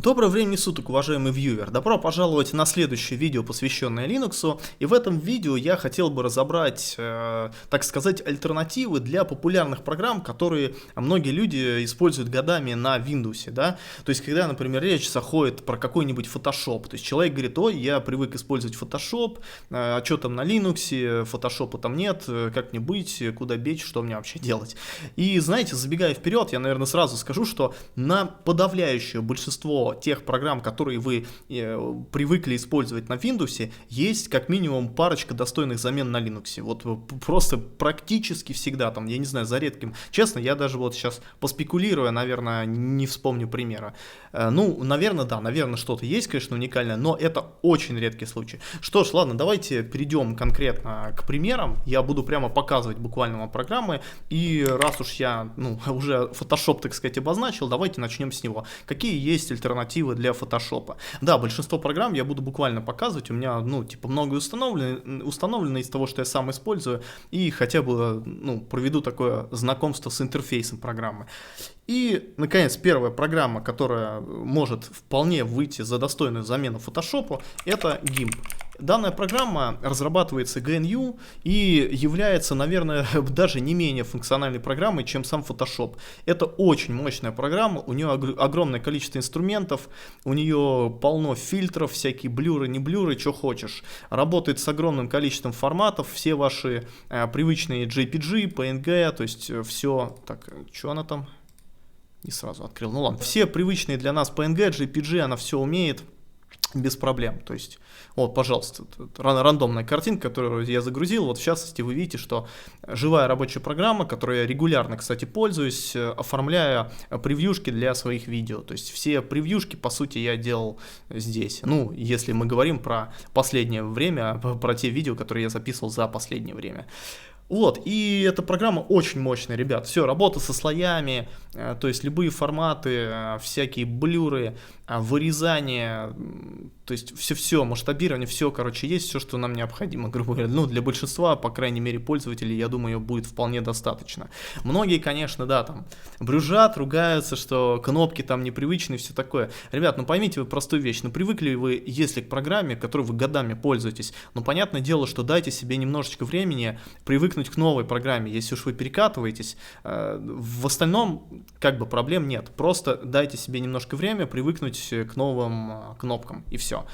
Доброго времени суток, уважаемый вьювер! Добро пожаловать на следующее видео, посвященное Linux. И в этом видео я хотел бы разобрать, так сказать, альтернативы для популярных программ, которые многие люди используют годами на Windows. Да? То есть, когда, например, речь заходит про какой-нибудь Photoshop. То есть, человек говорит: ой, я привык использовать Photoshop, а что там на Linux, Photoshop там нет, как мне быть, куда бечь, что мне вообще делать. И знаете, забегая вперед, я, наверное, сразу скажу, что на подавляющее большинство тех программ, которые вы привыкли использовать на Windows, есть как минимум парочка достойных замен на Linux. Вот просто практически всегда, там, я не знаю, за редким. Честно, я даже вот сейчас поспекулируя, наверное, не вспомню примера. Ну, наверное, да, наверное, что-то есть, конечно, уникальное, но это очень редкий случай. Что ж, ладно, давайте перейдем конкретно к примерам. Я буду прямо показывать буквально вам программы, и раз уж я, уже Photoshop, так сказать, обозначил, давайте начнем с него. Какие есть альтернативы для Photoshop? Да, большинство программ я буду буквально показывать, у меня, многое установлено из того, что я сам использую, и хотя бы, проведу такое знакомство с интерфейсом программы. И, наконец, первая программа, которая может вполне выйти за достойную замену Photoshop, это GIMP. Данная программа разрабатывается GNU и является, наверное, даже не менее функциональной программой, чем сам Photoshop. Это очень мощная программа, у нее огромное количество инструментов, у нее полно фильтров, всякие блюры, не блюры, что хочешь. Работает с огромным количеством форматов, все ваши привычные JPG, PNG, то есть все... Так, что она там? Не сразу открыл, ну ладно. Все привычные для нас PNG, JPG, она все умеет без проблем. То есть, вот, пожалуйста, рандомная картинка, которую я загрузил. Вот в частности вы видите, что живая рабочая программа, которой я регулярно, кстати, пользуюсь, оформляя превьюшки для своих видео. То есть все превьюшки, по сути, я делал здесь. Ну, если мы говорим про последнее время, про те видео, которые я записывал за последнее время. Вот, и эта программа очень мощная, ребят. Все, работа со слоями, то есть любые форматы, всякие блюры, вырезание, то есть все, масштабирование, все, короче, есть все, что нам необходимо, грубо говоря. Ну, для большинства, по крайней мере, пользователей, я думаю, ее будет вполне достаточно. Многие, конечно, да, там, брюзжат, ругаются, что кнопки там непривычные, все такое. Ребят, поймите вы простую вещь, привыкли вы, если к программе, которой вы годами пользуетесь, понятное дело, что дайте себе немножечко времени привыкнуть к новой программе, если уж вы перекатываетесь. В остальном, как бы, проблем нет. Просто дайте себе немножко время привыкнуть к новым кнопкам, и все.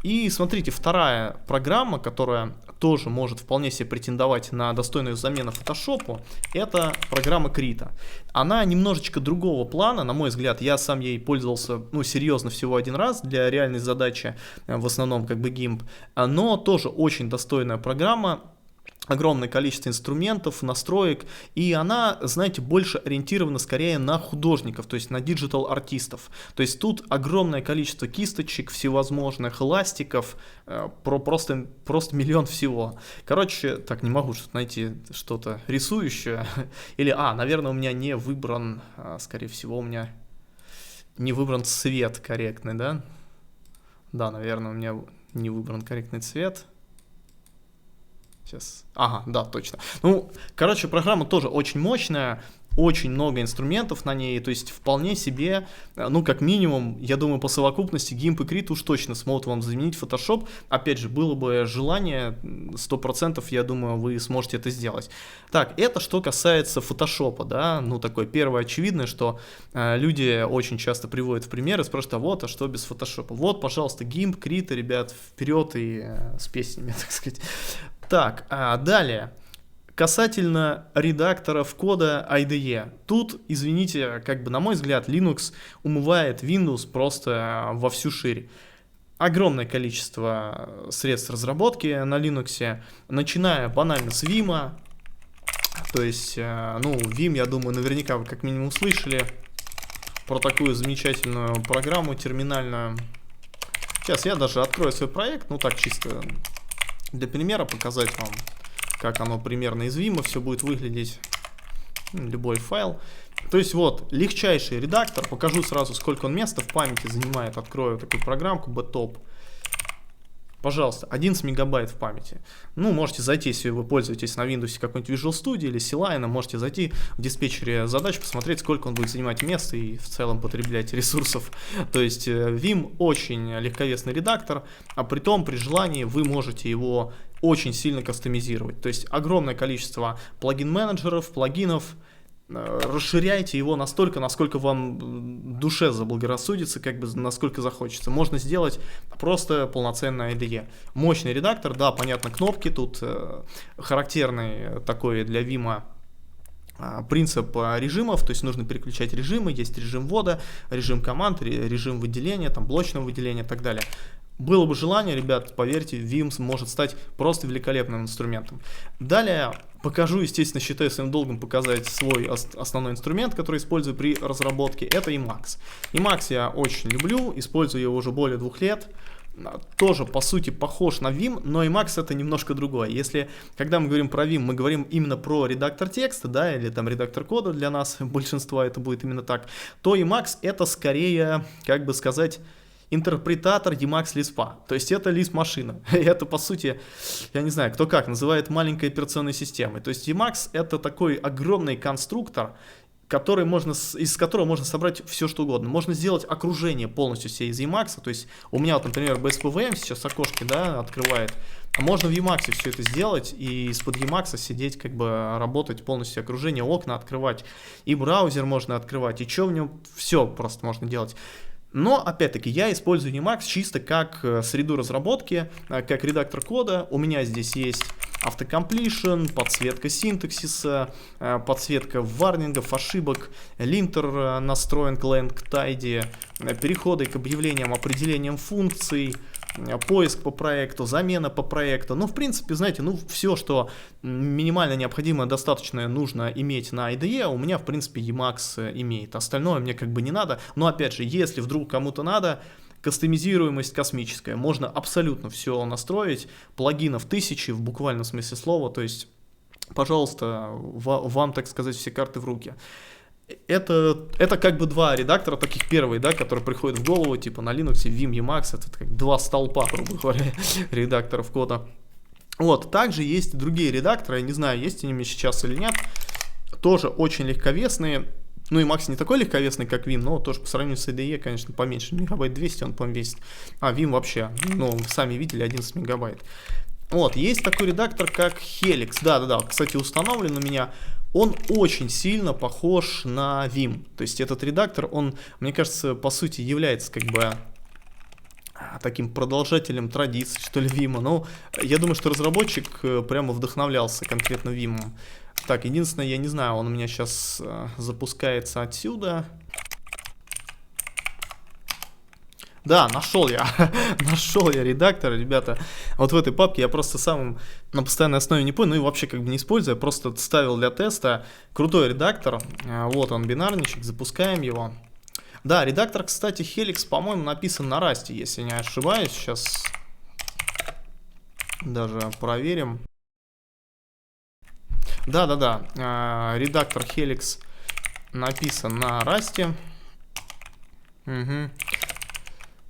И смотрите, вторая программа, которая тоже может вполне себе претендовать на достойную замену Photoshop, это программа Krita. Она немножечко другого плана, на мой взгляд. Я сам ей пользовался, серьезно, всего один раз для реальной задачи, в основном как бы GIMP, но тоже очень достойная программа. Огромное количество инструментов, настроек, и она, знаете, больше ориентирована скорее на художников, то есть на диджитал-артистов. То есть тут огромное количество кисточек всевозможных, эластиков, просто миллион всего. Короче, так, не могу найти что-то рисующее. Или, наверное, у меня не выбран, скорее всего, у меня не выбран цвет корректный, да? Да, наверное, у меня не выбран корректный цвет. Сейчас. Ага, да, точно. Короче, программа тоже очень мощная, очень много инструментов на ней, то есть вполне себе, как минимум, я думаю, по совокупности GIMP и Krita уж точно смогут вам заменить Photoshop. Опять же, было бы желание, 100%, я думаю, вы сможете это сделать. Так, это что касается Photoshop, да, такое первое очевидное, что люди очень часто приводят в пример и спрашивают: а что без Photoshop? Вот, пожалуйста, GIMP, Krita, ребят, вперед и с песнями, так сказать. Так, далее. Касательно редакторов кода IDE. Тут, извините, на мой взгляд, Linux умывает Windows просто во всю ширь. Огромное количество средств разработки на Linux, начиная банально с Vim. То есть, Vim, я думаю, наверняка вы как минимум слышали про такую замечательную программу терминальную. Сейчас я даже открою свой проект, так чисто для примера показать вам, как оно примерно из Vim все будет выглядеть. Любой файл. То есть вот, легчайший редактор. Покажу сразу, сколько он места в памяти занимает. Открою такую программку, btop. Пожалуйста, 11 мегабайт в памяти. Ну, можете зайти, если вы пользуетесь на Windows какой-нибудь Visual Studio или C-Line, можете зайти в диспетчере задач, посмотреть, сколько он будет занимать места и в целом потреблять ресурсов. То есть Vim очень легковесный редактор, а при том, при желании вы можете его очень сильно кастомизировать. То есть огромное количество плагин-менеджеров, плагинов. Расширяйте его настолько, насколько вам душе заблагорассудится, как бы насколько захочется. Можно сделать просто полноценное IDE. Мощный редактор, да, понятно, кнопки тут характерный такой для Vim принцип режимов, то есть нужно переключать режимы, есть режим ввода, режим команд, режим выделения, там блочного выделения и так далее. Было бы желание, ребят, поверьте, Vim может стать просто великолепным инструментом. Далее покажу, естественно, считаю своим долгом показать свой основной инструмент, который использую при разработке. Это Emacs. Emacs я очень люблю, использую его уже более 2 лет. Тоже, по сути, похож на Vim, но Emacs это немножко другое. Если, когда мы говорим про Vim, мы говорим именно про редактор текста, да, или там редактор кода для нас, большинства это будет именно так, то Emacs это скорее, как бы сказать, интерпретатор Emacs Lisp. То есть это Lisp-машина. Это, по сути, я не знаю, кто как, называет маленькой операционной системой. То есть Emacs это такой огромный конструктор, из которого можно собрать все, что угодно. Можно сделать окружение полностью все из Emacs. То есть у меня, вот, например, BSPWM сейчас окошки, да, открывает. А можно в Emacs все это сделать и из-под Emacs сидеть, как бы работать полностью окружение, окна открывать. И браузер можно открывать, и что в нем, все просто можно делать. Но, опять-таки, я использую Emacs чисто как среду разработки, как редактор кода. У меня здесь есть автокомплишн, подсветка синтаксиса, подсветка варнингов, ошибок, линтер настроен к lang-tidy, переходы к объявлениям, определениям функций, поиск по проекту, замена по проекту. Ну, в принципе, знаете, ну, все, что минимально необходимое, достаточное нужно иметь на IDE, у меня, в принципе, Emacs имеет. Остальное мне как бы не надо. Но, опять же, если вдруг кому-то надо, кастомизируемость космическая. Можно абсолютно все настроить. Плагинов тысячи в буквальном смысле слова. То есть, пожалуйста, вам, так сказать, все карты в руки. Это как бы 2 редактора, таких первые, да, которые приходят в голову, типа на Linux, Vim, Emacs, это как 2 столпа, грубо говоря, редакторов кода. Вот, также есть другие редакторы, я не знаю, есть они сейчас или нет, тоже очень легковесные. Ну, Emacs не такой легковесный, как Vim, но тоже по сравнению с IDE, конечно, поменьше, мегабайт 200 он, по-моему, весит. А Vim вообще, ну, вы сами видели, 11 мегабайт. Вот, есть такой редактор, как Helix, да-да-да, кстати, установлен у меня. Он очень сильно похож на Vim. То есть этот редактор, он, мне кажется, по сути является как бы таким продолжателем традиций, что ли, Vim. Но я думаю, что разработчик прямо вдохновлялся конкретно Vim. Так, единственное, я не знаю, он у меня сейчас запускается отсюда. Да, нашел я редактор, ребята. Вот в этой папке я просто сам на постоянной основе не понял, ну и вообще как бы не использую, я просто ставил для теста. Крутой редактор, вот он, бинарничек, запускаем его. Да, редактор, кстати, Helix, по-моему, написан на Rust, если не ошибаюсь. Сейчас даже проверим. Да, редактор Helix написан на Rust. Угу.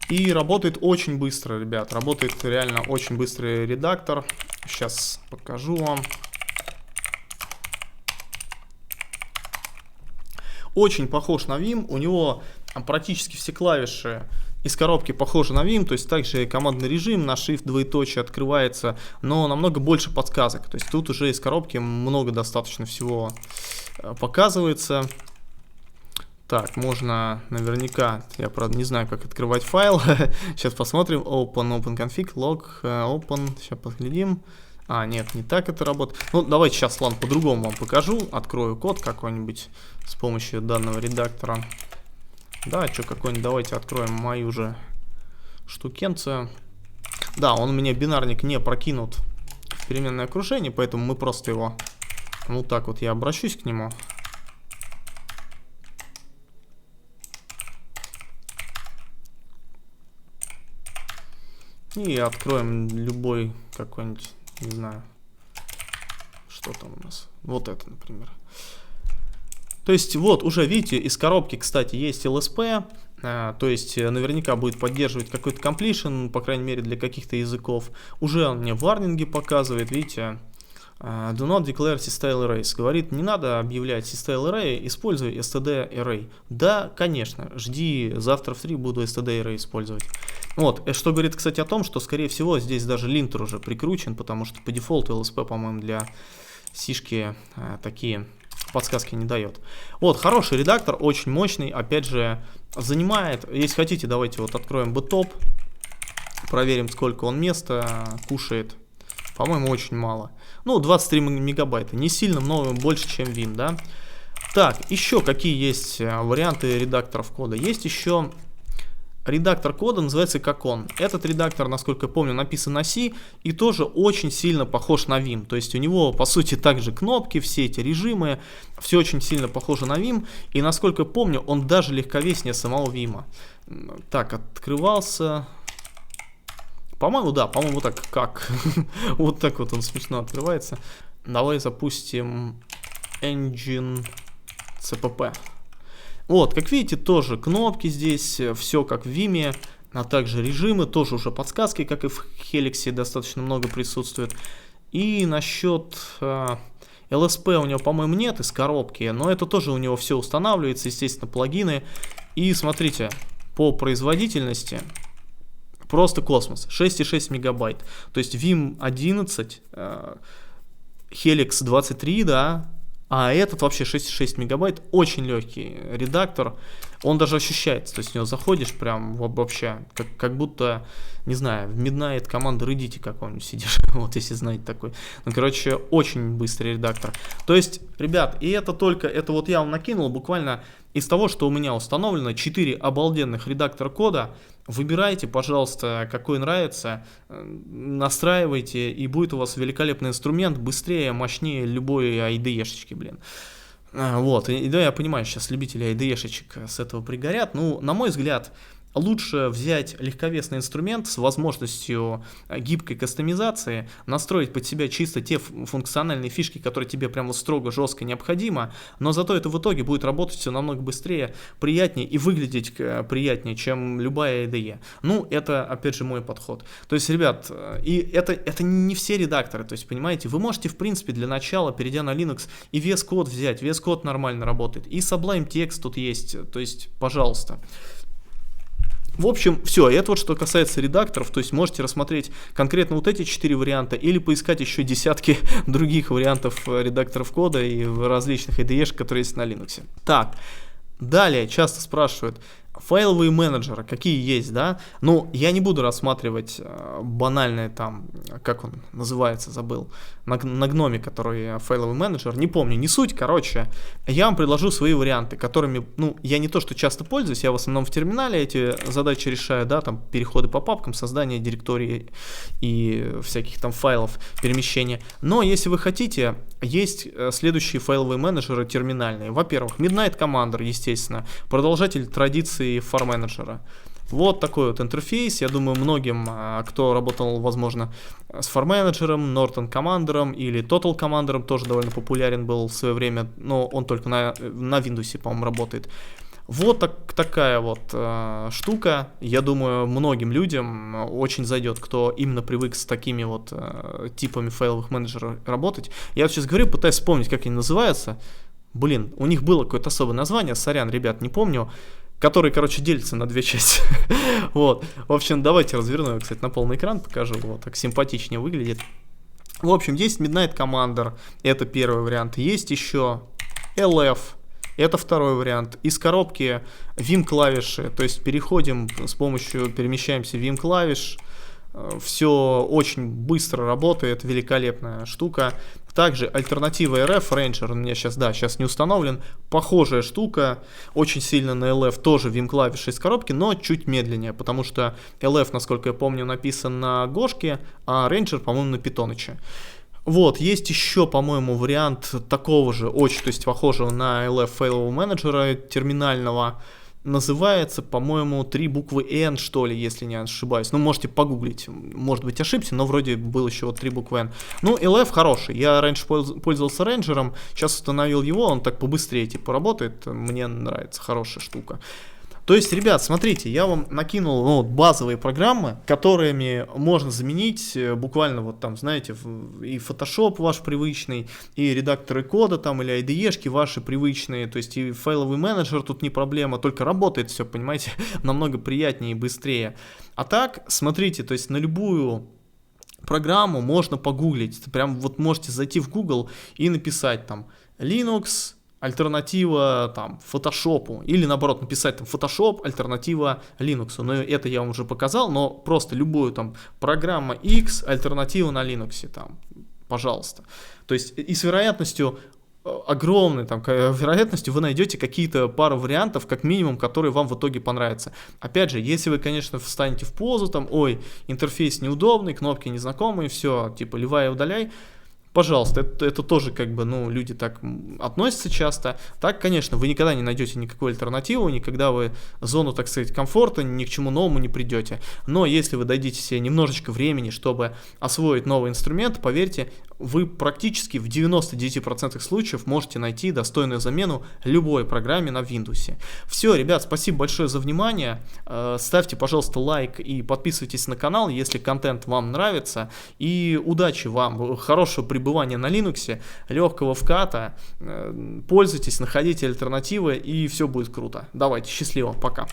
И работает очень быстро, ребят. Работает реально очень быстрый редактор. Сейчас покажу вам. Очень похож на Vim. У него практически все клавиши из коробки похожи на Vim. То есть также командный режим на Shift двоеточие открывается, но намного больше подсказок. То есть тут уже из коробки много достаточно всего показывается. Так, можно наверняка, я правда не знаю, как открывать файл. Сейчас посмотрим. Open config, log, open. Сейчас поглядим. А, нет, не так это работает. Ну, давайте сейчас, ладно, по-другому вам покажу. Открою код какой-нибудь с помощью данного редактора. Да, что какой-нибудь, давайте откроем мою же штукенцию. Да, он у меня бинарник не прокинут в переменное окружение, поэтому мы просто его, вот так вот я обращусь к нему. И откроем любой какой-нибудь, не знаю, что там у нас. Вот это, например. То есть вот уже видите, из коробки, кстати, есть LSP. То есть наверняка будет поддерживать какой-то completion, по крайней мере для каких-то языков. Уже он мне варнинги показывает, видите. Do not declare systyle arrays. Говорит, не надо объявлять systyle array, используй std array. Да, конечно, жди, завтра в 3 буду std array использовать. Вот, что говорит, кстати, о том, что, скорее всего, здесь даже линтер уже прикручен, потому что по дефолту LSP, по-моему, для сишки такие подсказки не дает. Вот, хороший редактор, очень мощный, опять же, занимает, если хотите, давайте вот откроем btop, проверим, сколько он места кушает. По-моему, очень мало. Ну, 23 мегабайта, не сильно много, больше, чем Vim, да. Так, еще какие есть варианты редакторов кода? Есть еще редактор кода, называется Kakon. Этот редактор, насколько я помню, написан на C и тоже очень сильно похож на Vim. То есть у него, по сути, также кнопки, все эти режимы, все очень сильно похоже на Vim. И, насколько я помню, он даже легковеснее самого Vim. Так, открывался... По-моему, да, по-моему, вот так, как. Вот так вот он смешно открывается. Давай запустим Engine CPP. Вот, как видите, тоже кнопки здесь, все как в Vim, а также режимы, тоже уже подсказки, как и в Helix, достаточно много присутствует. И насчет LSP у него, по-моему, нет из коробки, но это тоже у него все устанавливается, естественно, плагины. И смотрите, по производительности... Просто космос, 6,6 мегабайт. То есть Vim 11, Helix 23, да, а этот вообще 6,6 мегабайт, очень легкий редактор. Он даже ощущается, то есть в него заходишь прям вообще, как будто, не знаю, в Midnight команды Reddit каком-нибудь сидишь, вот если знаете такой. Ну, короче, очень быстрый редактор. То есть, ребят, и это только, это вот я вам накинул буквально из того, что у меня установлено, 4 обалденных редактора кода. Выбирайте, пожалуйста, какой нравится, настраивайте, и будет у вас великолепный инструмент, быстрее, мощнее любой IDE-шечки, блин. Вот, и да, я понимаю, сейчас любители IDE-шечек с этого пригорят, ну, на мой взгляд, лучше взять легковесный инструмент с возможностью гибкой кастомизации, настроить под себя чисто те функциональные фишки, которые тебе прямо строго, жестко необходимо, но зато это в итоге будет работать все намного быстрее, приятнее и выглядеть приятнее, чем любая IDE. Ну, это, опять же, мой подход. То есть, ребят, и это не все редакторы, то есть, понимаете, вы можете, в принципе, для начала, перейдя на Linux, и VS Code взять, VS Code нормально работает, и Sublime Text тут есть, то есть, пожалуйста. В общем, все, это вот что касается редакторов, то есть можете рассмотреть конкретно вот эти 4 варианта или поискать еще десятки других вариантов редакторов кода и различных IDE, которые есть на Linux. Так, далее часто спрашивают, файловые менеджеры, какие есть, да? Ну, я не буду рассматривать банальные там, как он называется, забыл, на гноме, который файловый менеджер, не помню, не суть, короче, я вам предложу свои варианты, которыми, ну, я не то, что часто пользуюсь, я в основном в терминале эти задачи решаю, да, там, переходы по папкам, создание директорий и всяких там файлов, перемещения, но если вы хотите, есть следующие файловые менеджеры терминальные. Во-первых, Midnight Commander, естественно, продолжатель традиции FAR-менеджера. Вот такой вот интерфейс. Я думаю, многим, кто работал, возможно, с FAR-менеджером, Norton Commander или Total Commander, тоже довольно популярен был в свое время, но он только на Windows, по-моему, работает. Вот такая вот штука, я думаю, многим людям очень зайдет, кто именно привык с такими вот типами файловых менеджеров работать. Я вот сейчас говорю, пытаюсь вспомнить, как они называются. Блин, у них было какое-то особое название, сорян, ребят, не помню, который, короче, делится на две части. Вот, в общем, давайте разверну, кстати, на полный экран покажу, вот, так симпатичнее выглядит. В общем, есть Midnight Commander, это первый вариант, есть еще LF. Это второй вариант. Из коробки Vim клавиши, то есть переходим с помощью, перемещаемся Vim клавиш. Все очень быстро работает, великолепная штука. Также альтернатива RF, Ranger, у меня сейчас не установлен. Похожая штука, очень сильно на LF, тоже Vim клавиши из коробки, но чуть медленнее, потому что LF, насколько я помню, написан на Гошке, а Ranger, по-моему, на Питоныче. Вот, есть еще, по-моему, вариант такого же, очень, то есть похожего на LF файлового менеджера терминального. Называется, по-моему, 3 буквы N, что ли, если не ошибаюсь. Ну, можете погуглить, может быть, ошибся, но вроде был еще вот 3 буквы N. Ну, LF хороший, я раньше пользовался рейнджером, сейчас установил его, он так побыстрее, типа, работает, мне нравится, хорошая штука. То есть, ребят, смотрите, я вам накинул ну, вот базовые программы, которыми можно заменить буквально вот там, знаете, и Photoshop ваш привычный, и редакторы кода там, или IDE-шки ваши привычные, то есть и файловый менеджер тут не проблема, только работает все, понимаете, намного приятнее и быстрее. А так, смотрите, то есть на любую программу можно погуглить, прям вот можете зайти в Google и написать там Linux, альтернатива там Photoshop, или наоборот написать там Photoshop, альтернатива Linux. Но это я вам уже показал, но просто любую там программа X, альтернатива на Linux, там, пожалуйста. То есть и с вероятностью огромной там вероятностью вы найдете какие-то пару вариантов, как минимум, которые вам в итоге понравятся. Опять же, если вы, конечно, встанете в позу, там, ой, интерфейс неудобный, кнопки незнакомые, все, типа, левая удаляй, пожалуйста, это тоже как бы, ну, люди так относятся часто. Так, конечно, вы никогда не найдете никакой альтернативы, никогда вы зону, так сказать, комфорта, ни к чему новому не придете. Но если вы дадите себе немножечко времени, чтобы освоить новый инструмент, поверьте, вы практически в 99% случаев можете найти достойную замену любой программе на Windows. Все, ребят, спасибо большое за внимание. Ставьте, пожалуйста, лайк и подписывайтесь на канал, если контент вам нравится. И удачи вам, хорошего пребывания на Linux, легкого вката. Пользуйтесь, находите альтернативы, и все будет круто. Давайте, счастливо, пока.